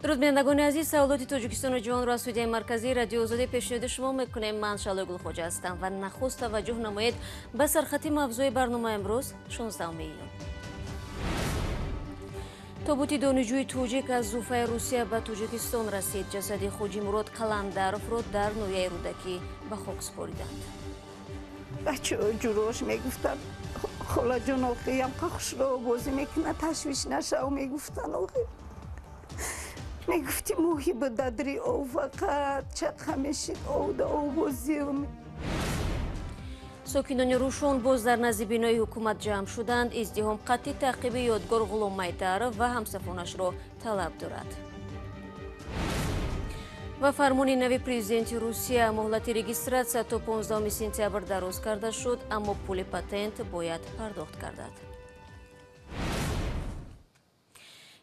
درود بینندگان عزیز، سوالات تاجیکستان و جهان را از استودیوی مرکزی رادیو آزادی پیشنهاد شما میکنیم. من شعله گلخوجه هستم و نخست توجه نمایید به سرخط موضوع برنامه امروز 16 میلیون. تابوت دانشجوی توجیک از زوفای روسیه به تاجیکستان رسید. جسد خوجی مراد قلندرف را در نویه رودکی به خاک سپاریدند. بچه جوروش میگفتن خاله جان آخی هم خوش را بازی میکنه تشویش نشه و میگفتن آخی میگفتی موهی به دادری او فقط چه خمیشید او دا او بازی ساکنان روشون باز در نزد بینای حکومت جمع شدند. ازدحام قطعی تعقیب یادگار غلام میدر و همسفرانش را طلب دارد. و فرمان نوی پرزیدنت روسیه مهلت رجیستراسیا تا 15 سپتامبر دراز کرده شد، اما پول پاتنت باید پرداخت گردد.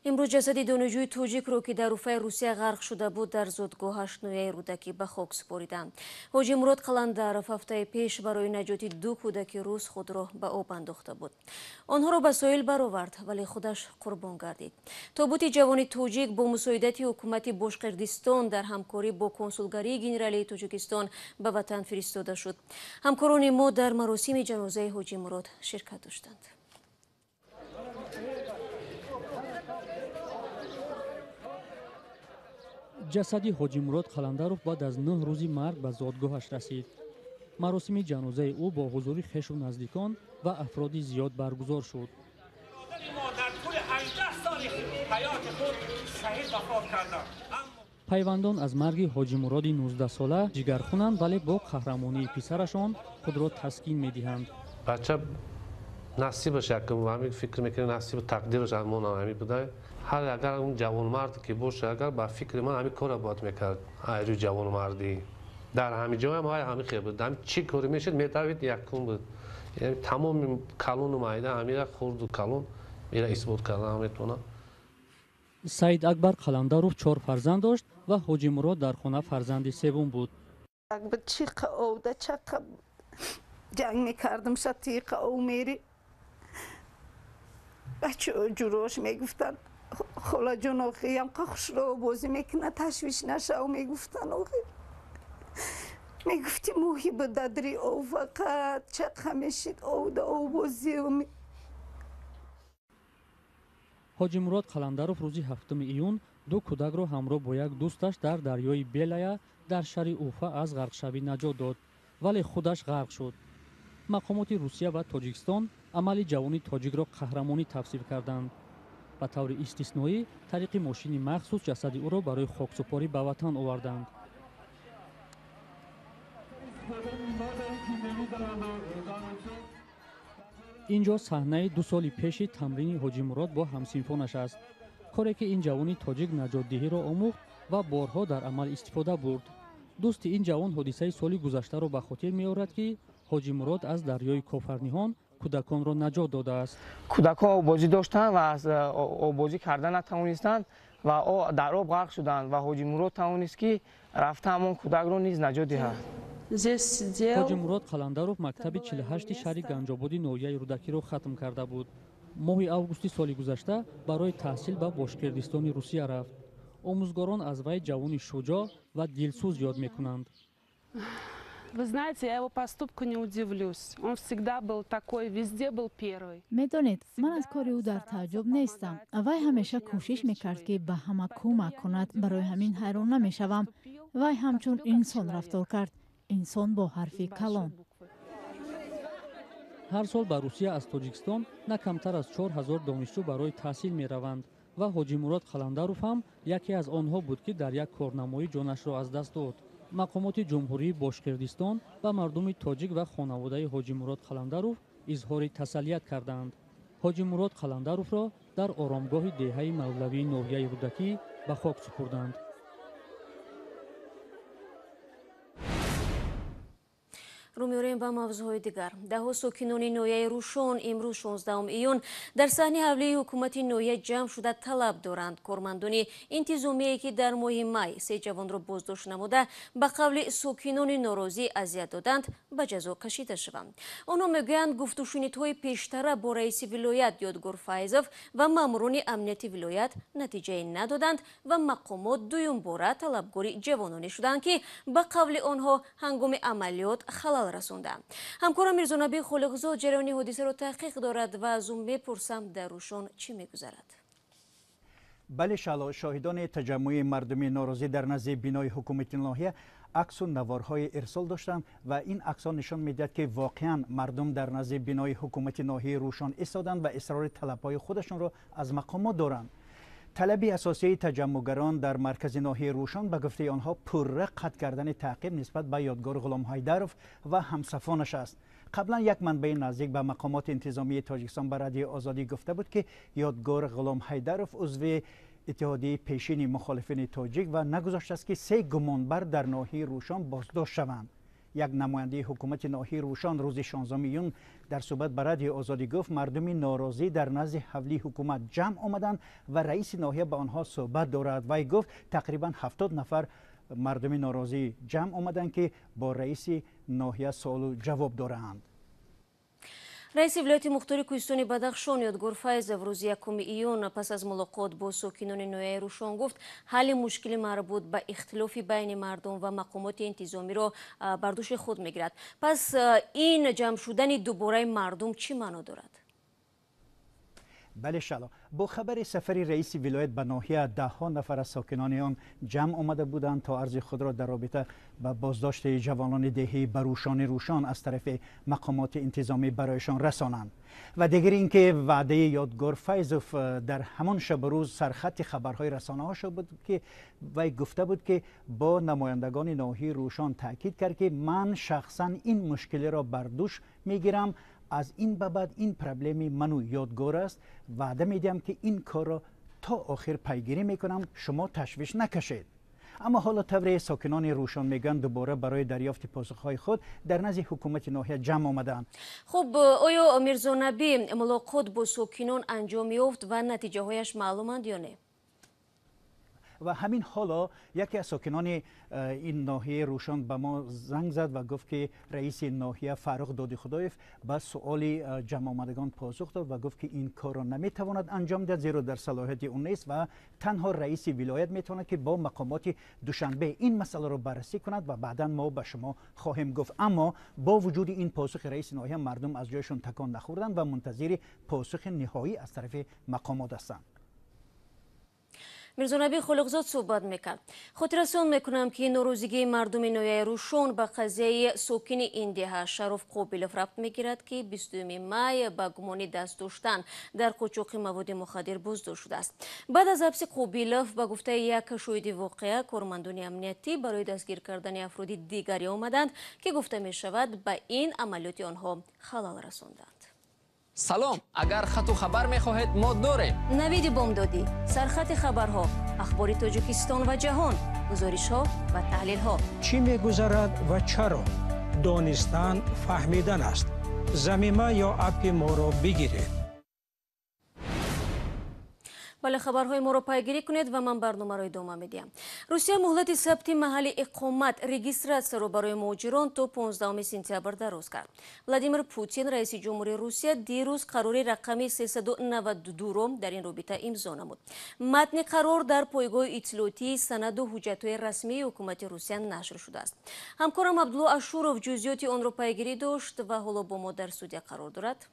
امروز جسد دانشجوی توجیک را که در روفه روسیه غرق شده بود در زادگاهش نویه رودکی به خاک سپاریدند. حاجی مراد قلندرف هفته پیش برای نجات 2 کودک روس خود را به آب انداخته بود. آنها را به ساحل برآورد ولی خودش قربان گردید. تابوت جوان توجیک با مساعدت حکومت باشقردستان در همکاری با کنسولگری گنرالی تاجیکستان به وطن فرستاده شد. همکاران ما در مراسم جنازه حاجی مراد شرکت داشتند. جسدی حاجی مراد قلندرف بعد از 9 روزی مرگ به زادگاهش رسید. مراسم جنازه او با حضور خویش و نزدیکان و افراد زیاد برگزار شد. پیوندان از مرگ حاجی مراد 19 ساله جگرخونند ولی با قهرمانی پسرشان خود را تسکین می‌دهند. بچه نصیبش یکم همین فکر میکنه نصیب تقدیرش همون همین بوده. هر اگر اون جوان مرد که باشه اگر با فکر من همین کار باید میکرد ایرو جوان مردی در همین جای هم همین خیلی بود. همین چی کاری میشد میتوید یکم بود. یعنی تمام کلون و معده همین خورد و کلون میره اثبات کردن میتونه. سعید اکبر قلندرف 4 فرزند داشت و حاجی مراد در خانه فرزند سوم بود. اکبر چیق او ده چق جنگ میکردم شتیق او میری بچه جوروش میگفتن خاله جان آخی هم خوش را بازی میکنه تشویش نشه و میگفتن آخی میگفتی موهی به دادری او فقط چه خمیشید او دا او بازی حاجی مراد قلندرف روزی 7 ایون 2 کودک را همراه با یک دوستش در دریای بلایا در شهر اوفا از غرقشوی نجات داد ولی خودش غرق شد. مقامات روسیه و تاجیکستان عمل جوانی تاجیک را قهرمانی تفسیر کردند. به طور استثنایی طریق ماشین مخصوص جسد او را برای خاکسپاری به وطن آوردند. اینجا صحنه 2 سال پیش تمرین حاجی مراد با همسنفانش است. کاری که این جوانی تاجیک نجات دهی را آموخت و بارها در عمل استفاده برد. دوست این جوان حادثه سال گذشته را به خاطر می‌آورد که حاجی مراد از دریای کافرنیهان کودکان را نجات داده است. کودکان آبازی داشتند و از آبازی کردن نتوانستند و در آب غرق شدند و حاجی مراد توانست که رفته همان کودک را نیز نجات دهد. حاجی مراد قلندرف مکتب 48 شهر گنجابادی نویه رودکی را ختم کرده بود. ماه августи سال گذشته برای تحصیل به باشقردستان روسیه رفت. آموزگاران از وی جوانی شجاع و دلسوز یاد می‌کنند. Вы знаете, я его поступку не удивлюсь. Он всегда был такой, везде был первый. میدانید من از کار او در تعجب نیستم. وی همیشه کوشش میکرد که به همه کمک کند. برای همین حیران نمیشوم. وی همچون انسان رفتار کرد. انسان با حرف کلان. هر سال به روسیه از تاجیکستان نه کمتر از 4000 دانشجو برای تحصیل می روند و حاجی مراد قلندرف هم یکی از آنها بود که در یک کارنمایی جانش را از دست داد. مقامات جمهوری باشقردستان و مردم تاجیک و خانواده حاجی مراد قلندرف اظهار تسلیت کردند. حاجی مراد قلندرف را در آرامگاه دهه مولوی ناحیه رودکی به خاک سپردند. رو می‌آوریم به موضوعهای دیگر. ده‌ها ساکنان ناحیه روشن امروز 16 ایون در صحنه حمله حکومت ناحیه جمع شده طلب دارند. کارمندان انتظامیه‌ای که در ماه می 3 جوان را بازداشت نموده به قول ساکنان ناراضی اذیت دادند به جزا کشیده شوند. آنها میگویند گفت و شنیدهای پیشتر با رئیس ولایت یادگار فایزوف و ماموران امنیتی ولایت نتیجه ندادند و مقامات دوم باره طلبکاری جوانانی شدند که به قول آنها هنگام عملیات خلل رساندند. همکارم میرزانبی خالقزاد جریان حادثه را تحقیق دارد و از او میپرسم در روشن چی میگذرد. بله شاهدان تجمع مردمی ناراضی در نزد بینای حکومت ناحیه عکس و نوارهای ارسال داشتند و این عکس‌ها نشان میدهد که واقعا مردم در نزد بینای حکومت ناحیه روشن ایستادند و اصرار طلب‌های خودشان را از مقامات دارند. طلب اساسی تجمعگران در مرکز ناحیه روشن به گفته آنها پرره قطع کردن تعقیب نسبت به یادگار غلام حیدروف و همصفانش است. قبلا یک منبع نزدیک به مقامات انتظامی تاجیکستان به رادیو آزادی گفته بود که یادگار غلام حیدروف عضو اتحادیه پیشین مخالفین تاجیک و نگذاشته است که 3 گمانبر در ناحیه روشن بازداشت شوند. یک نماینده حکومت ناحیه روشن روز 16 میون در صحبت به رادیو آزادی گفت مردم ناراضی در نزد حولی حکومت جمع آمدند و رئیس ناحیه با آنها صحبت دارد. وی گفت تقریبا 70 نفر مردم ناراضی جمع آمدند که با رئیس ناحیه سوال و جواب دارند. رئیس ولایت مختار کوهستان بدخشان یادگار فایزوف روز 1 ایون پس از ملاقات با ساکنان ناحیه روشن گفت حل مشکل مربوط به اختلاف بین مردم و مقامات انتظامی را بر دوش خود میگیرد. پس این جمع شدن دوباره مردم چی معنا دارد؟ بله شلا با خبر سفر رئیس ولایت به ناحیه 10 نفر از ساکنان آن جمع آمده بودند تا عرض خود را در رابطه با بازداشت جوانان دهی بروشان روشن از طرف مقامات انتظامی برایشان رسانند. و دیگر اینکه وعده یادگار فایزوف در همان شب روز سرخط خبرهای رسانه ها شد بود که وی گفته بود که با نمایندگان ناحیه روشن تاکید کرد که من شخصا این مشکل را بر دوش میگیرم. از این به بعد این پرابلمی منو یادگار است. وعده میدم که این کار را تا آخر پیگیری میکنم. شما تشویش نکشید. اما حالا طور ساکنان روشن میگن دوباره برای دریافت پاسخهای خود در نزد حکومت ناحیه جمع آمدند. خب آیا میرزانبی ملاقات با ساکنان انجام یافت و نتیجه هایش معلومند یا نه؟ و همین حالا یکی از ساکنان این ناحیه روشن به ما زنگ زد و گفت که رئیس ناحیه فرخ دادی خدایف به سؤال جمع آمدگان پاسخ داد و گفت که این کار را نمیتواند انجام دهد زیرا در صلاحیت اون نیست و تنها رئیس ولایت میتواند که با مقامات دوشنبه این مسئله را بررسی کند و بعدا ما به شما خواهیم گفت. اما با وجود این پاسخ رئیس ناحیه مردم از جایشون تکان نخوردند و منتظر پاسخ نهایی از طرف مقامات هستند. میرزانبی خالقزاد صحبت میکرد. خاطررسان میکنم که ناراضگی مردم ناحیه روشن به قضیه ساکن این دهه شرف قابلوف ربط میگیرد که 20 می به گمان دست داشتن در قاچاق مواد مخدر بازداشت شده است. بعد از حبس قابلوف به گفته یک شاهد واقعه کارمندان امنیتی برای دستگیر کردن افراد دیگری آمدند که گفته می شود به این عملیات آنها خلل رساندند. سلام، اگر خط و خبر میخواهید ما داریم. نوید بامدادی، سرخط خبرها، اخبار تاجیکستان و جهان، گزارش ها و تحلیل ها. چی میگذرد و چرا؟ دانستن فهمیدن است. ضمیمه یا اپ ما را بگیرید. بله خبرهای ما را پیگیری کنید و من برنامه را ادامه میدیم. روسیه مهلت ثبت محل اقامت رجیستراسیون را برای مهاجران تا 15 سپتامبر دراز کرد. ولادیمیر پوتین رئیس جمهوری روسیه دیروز قرار رقم 392 را در این رابطه امضا نمود. متن قرار در پایگاه اطلاعاتی سند و حجت‌های رسمی حکومت روسیه نشر شده است. همکارم عبدالله اشورов جزئیات آن را پیگیری داشت و حالا با ما در استودیو قرار دارد.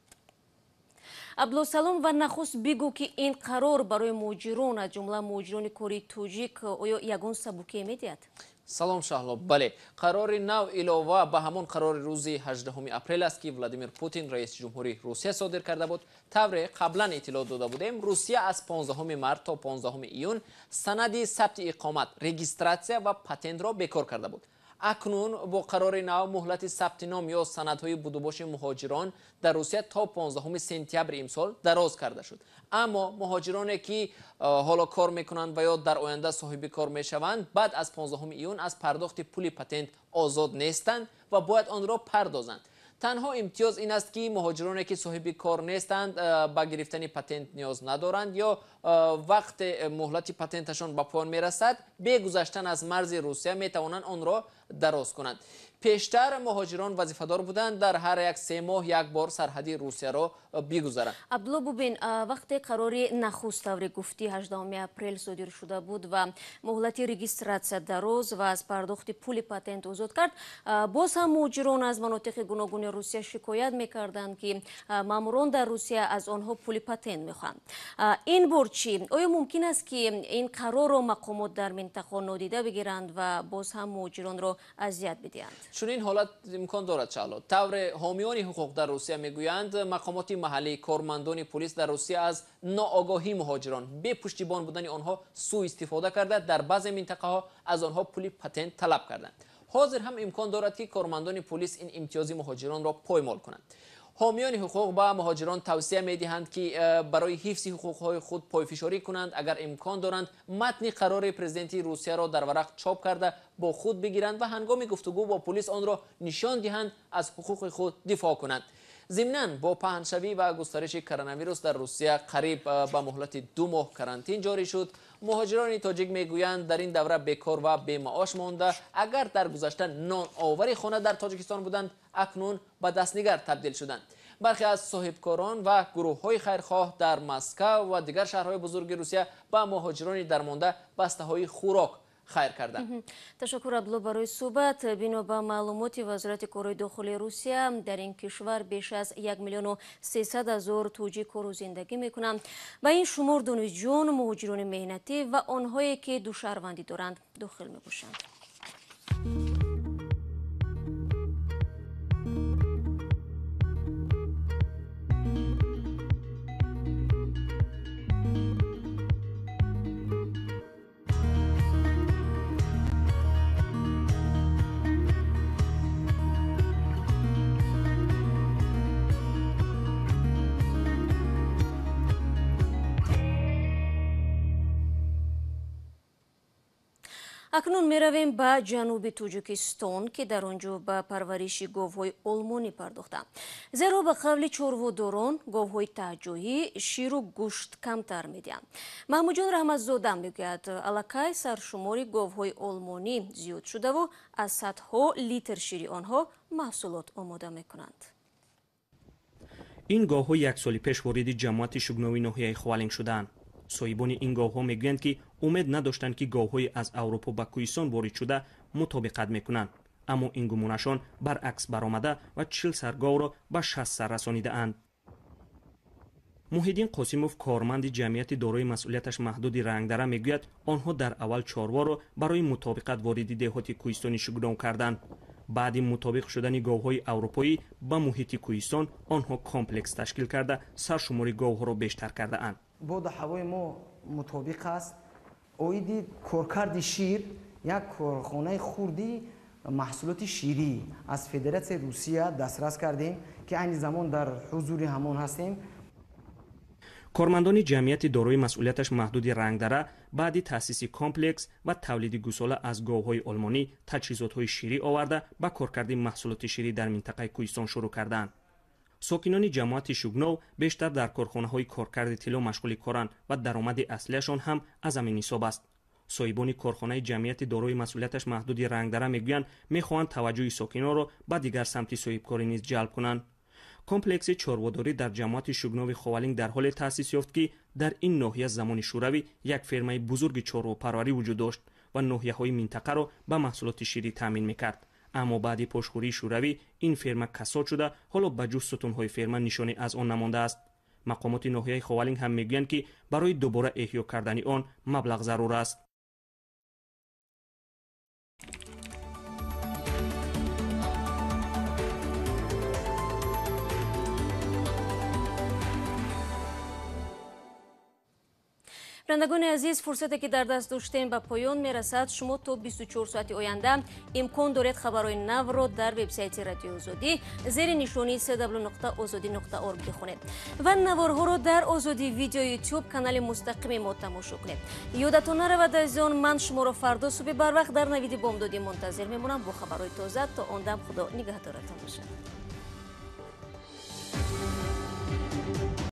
عبدالله سلام و نخست بگو که این قرار برای مهاجران از جمله مهاجران کاری توجیک آیا یگان سبوکی میدهد؟ سلام شهلاب. بله، قرار نو علاوه به همون قرار روز 18 اپریل است که ولادیمیر پوتین رئیس جمهوری روسیه صادر کرده بود. طور قبلا اطلاع داده بودیم روسیه از 15 مارس تا 15 ایون سند ثبت اقامت، رجیستراسیون و پتنت را بکار کرده بود. اکنون با قرار نو مهلت ثبت نام یا سندهای بدوباش مهاجران در روسیه تا 15 سپتامبر امسال دراز کرده شد. اما مهاجرانی که حالا کار میکنند و یا در آینده صاحب کار میشوند بعد از 15 ایون از پرداخت پول پتنت آزاد نیستند و باید آن را پردازند. تنها امتیاز این است که مهاجرانی که صاحب کار نیستند با گرفتن پتنت نیاز ندارند یا وقت مهلت پتنتشان به پایان میرسد به گذشتن از مرز روسیه میتوانند آن را دراز کنند. پیشتر مهاجران وظیفه‌دار بودند در هر یک 3 ماه یک بار سرحد روسیه را بگذرند. عبدالله ببین، وقتی قراری نخست طور گفتی 18 اپریل صادر شده بود و مهلت رجیستراسیون دراز و از پرداخت پول پتنت آزاد کرد، باز هم مهاجران از مناطق گوناگون روسیه شکایت میکردند که ماموران در روسیه از آنها پول پتنت میخواهند. این بار چی؟ آیا ممکن است که این قرار را مقامات در منطقه نادیده بگیرند و باز هم مهاجران را اذیت بدهند؟ چون این حالت امکان دارد شالا. طور حامیان حقوق در روسیه میگویند مقامات محلی کارمندان پلیس در روسیه از ناآگاهی مهاجران به پشتیبان بودن آنها سوء استفاده کرده در بعضی منطقه ها از آنها پول پتنت طلب کردند. حاضر هم امکان دارد که کارمندان پلیس این امتیاز مهاجران را پایمال کنند. حامیان حقوق با مهاجران توصیه می‌دهند که برای حفظ حقوق‌های خود پایفشاری کنند. اگر امکان دارند متن قرار پرزیدنت روسیه را در ورق چاپ کرده با خود بگیرند و هنگام گفتگو با پلیس آن را نشان دهند از حقوق خود دفاع کنند. ضمناً با پهنشوی و گسترش کرونا ویروس در روسیه قریب به مهلت 2 ماه کرانتین جاری شد. مهاجران تاجیک میگویند در این دوره بیکار و بی‌معاش مانده. اگر در گذشته نان آوری خانه در تاجیکستان بودند اکنون به دستنگر تبدیل شدند. برخی از صاحبکاران و گروه‌های خیرخواه در مسکو و دیگر شهرهای بزرگ روسیه با مهاجران درمانده بسته‌های خوراک خیر کردند. تشکر عبدالله برای صحبت. بنا به معلومات وزارت کارهای داخلی روسیه در این کشور بیش از 1,300,000 توجیک رو زندگی میکنند. با این شمار دانشجویان، مهاجران مهنتی و آنهایی که دو شهروندی دارند داخل میباشند. اکنون میرویم به جنوب تاجیکستان که در آنجا به پرورش گاوهای آلمانی پرداختند. زیرا به قول چاروداران گاوهای تهجویی شیر و گوشت کمتر میدهند. محمود جان رحمتزاده میگوید الکی سرشمار گاوهای آلمانی زیاد شده و از صدها لیتر شیر آنها محصولات آماده میکنند. این گاوها یک سال پیش وارد جماعت شگناوی ناحیه خوالنگ شدند. صاحبان این گاوها میگویند که امید نداشتند که گاوهای از اروپا به کوهستان وارد شده مطابقت میکنند، اما این گمانشان برعکس برآمده و 40 سر گاو را به 60 سر رسانیده اند. محیدین قاسموف کارمند جمعیت دارای مسئولیتش محدود رنگدره میگوید آنها در اول چاروا را برای مطابقت وارد دهات کوهستانی شگناو کردند. بعد مطابق شدن گاوهای اروپایی به محیط کوهستان آنها کامپلکس تشکیل کرده سرشمار گاوها را بیشتر کرده اند. بود هوای ما مطابق است. اویدی کارکرد شیر یک کارخانه خوردی محصولات شیری از فدراسیون روسیه دسترس کردیم که این زمان در حضور همان هستیم. کارمندان جمعیت دارای مسئولیتش محدود رنگدره بعد تأسیس کامپلکس و تولید گوساله از گاوهای آلمانی تجهیزات‌های شیری آورده با کارکرد محصولات شیری در منطقه کوهستان شروع کردند. ساکنان جماعت شگناو بیشتر در کارخانه‌های کارکرد طلا مشغول کارند و درآمد اصلیشان هم از همین حساب است. صاحبان کارخانه جمعیت دارای مسئولیتش محدود رنگدره میگویند میخواهند توجه ساکنان را به دیگر سمت صاحبکاری نیز جلب کنند. کمپلکس چارواداری در جماعت شگناوی خوالنگ در حال تأسیس یافت که در این ناحیه زمان شوروی یک فرمای بزرگ چارواپروری وجود داشت و ناحیه‌های منطقه را به محصولات شیری تامین میکرد. اما بعد پشتخوری شوروی این فرما کساد شده، حالا به جز ستون‌های فرما نشانی از آن نمانده است. مقامات ناحیه خوالنگ هم میگویند که برای دوباره احیا کردن آن مبلغ ضرور است. بینندگان عزیز، فرصتی که در دست داشتیم به پایان میرسد. شما تا 24 ساعت آینده امکان دارید خبرهای نو را در وبسایت رادیو آزادی زیر نشانی www.azadi.org بخونید و نوارها را در آزادی ویدیو یوتیوب کانال مستقیم ما تماشا کنید. یادتون نرود عزیزان، من شما را فردا صبح بر وقت در نوید بامدادی منتظر میمونم با خبرهای تازه. تا آن دم خدا نگهدارتان باشد.